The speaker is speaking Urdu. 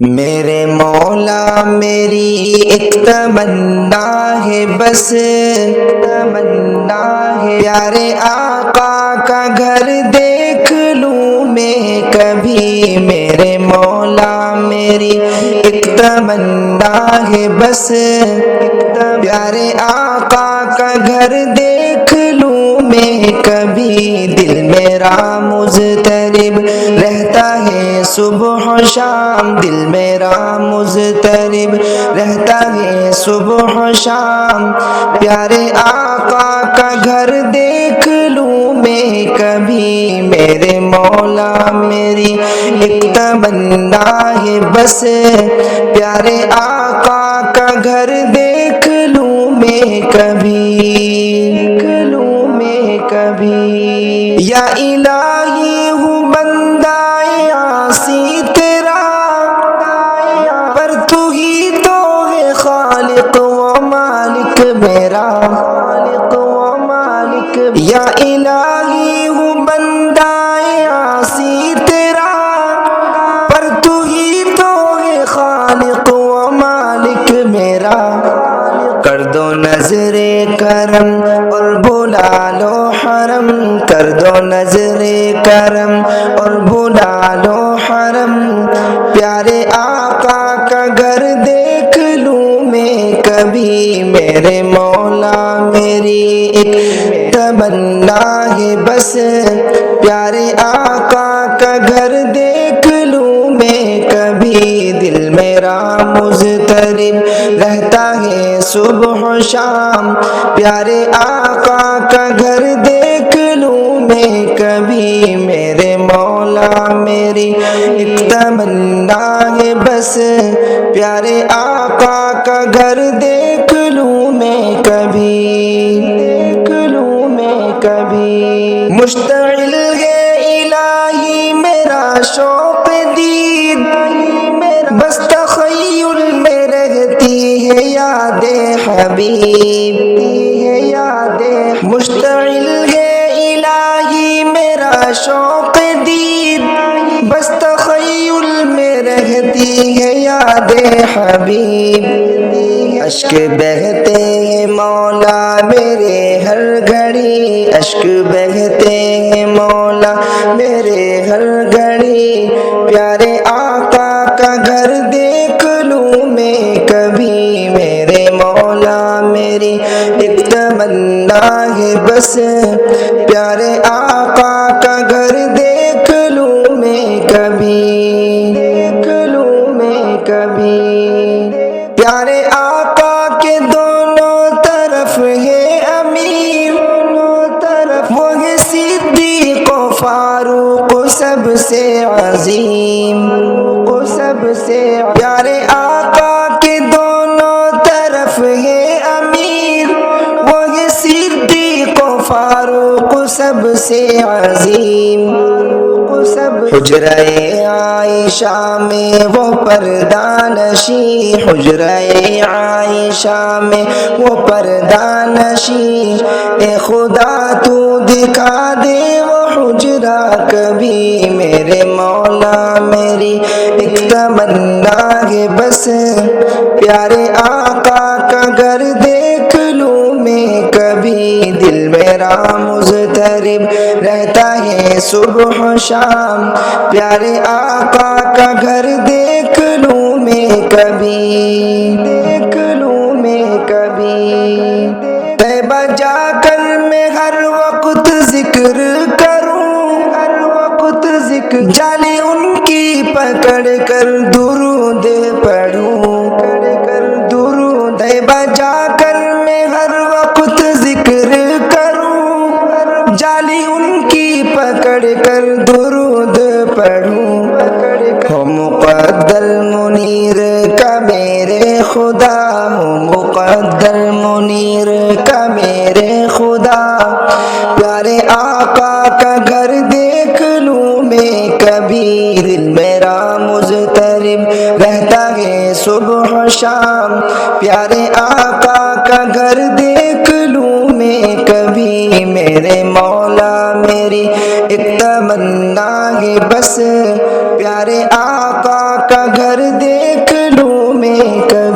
میرے مولا میری ایک تمنا ہے، بس تمنا ہے، پیارے آقا کا گھر دیکھ لوں میں کبھی۔ میرے مولا میری ایک تمنا ہے، بس پیارے آقا کا گھر دیکھ لوں میں کبھی۔ دل میرا مضطرب رہتا ہے صبح و شام، دل میرا مضطرب رہتا ہے صبح و شام، پیارے آقا کا گھر دیکھ لوں میں کبھی۔ میرے مولا میری ایک تمنا ہے، بس پیارے آقا کا گھر دیکھ لوں میں کبھی، دیکھ لوں میں کبھی۔ یا الہی ہوں بندہ عاصی تیرا، پر تو ہی تو ہے خالق و مالک میرا، خالق و مالک۔ یا الہی ہوں بندہ عاصی تیرا، پر تو ہی تو ہے خالق و مالک میرا۔ کر دو نظر کرم اور بلا لو حرم، کر دو نظر کرم اور بلا لو حرم، پیارے آقا کا گھر دیکھ لوں میں کبھی۔ میرے مولا میری ایک تمنا ہے، بس پیارے آقا کا گھر دیکھ لوں میں کبھی۔ دل میرا مضطرب رہتا ہے صبح و شام، پیارے آقا کا گھر دیکھ لوں میں کبھی۔ میرے مولا میری ایک تمنا ہے، بس پیارے آقا کا گھر دیکھ لوں میں کبھی، دیکھ لوں میں کبھی۔ مشتعل ہے الہی میرا شوق دید، بس تخیل میں رہتی ہے یاد حبیب، ہے یاد۔ مشتعل ہے الہی میرا شوق دید، بس تخیل میں رہتی ہے یاد حبیب۔ اشک بہتے ہیں مولا میرے ہر گھڑی، اشک بہتے ہیں مولا میرے ہر گھڑی، پیارے آقا کا گھر دیکھ لوں میں کبھی۔ میرے مولا میری ایک تمنا ہے، بس پیارے آقا کا گھر دیکھ لوں میں کبھی، دیکھ لوں میں کبھی۔ پیارے آقا کے دونوں طرف ہے امیر، وہ ہے صدیق و فاروق سب سے عظیم، سب سے۔ پیارے آقا کے دونوں طرف ہے امیر، وہ ہے صدیق و فاروق سب سے عظیم، حجرہ عائشہ میں وہ پردہ نشیں، حجرہ عائشہ میں وہ پردہ نشیں، اے خدا تو دکھا دے وہ حجرہ کبھی۔ میرے مولا میری ایک تمنا ہے، بس پیارے آقا کا گھر دیکھ لوں میں کبھی۔ دل میرا مضطرب رہتا ہے صبح و شام، پیارے آقا کا گھر دیکھ لوں میں کبھی، دیکھ لوں میں کبھی۔ طیبہ جا کر میں ہر وقت ذکر کروں، ہر وقت ذکر، جالی ان کی پکڑ کر درود پڑھوں، کر درود۔ طیبہ جا کر میں ہر وقت ذکر کروں، جالی ان کی پکڑ کر درود پڑھوں۔ ہو مقدر منیر کا میرے خدا، ہو مقدر منیر کا میرے خدا، پیارے آقا کا گھر دیکھ لوں میں کبھی۔ دل میرا مضطرب رہتا ہے صبح و شام، پیارے آقا کا گھر دیکھ لوں میں کبھی۔ میرے مولا میری ایک تمنا ہے، بس پیارے آقا کا گھر دیکھ لوں میں کبھی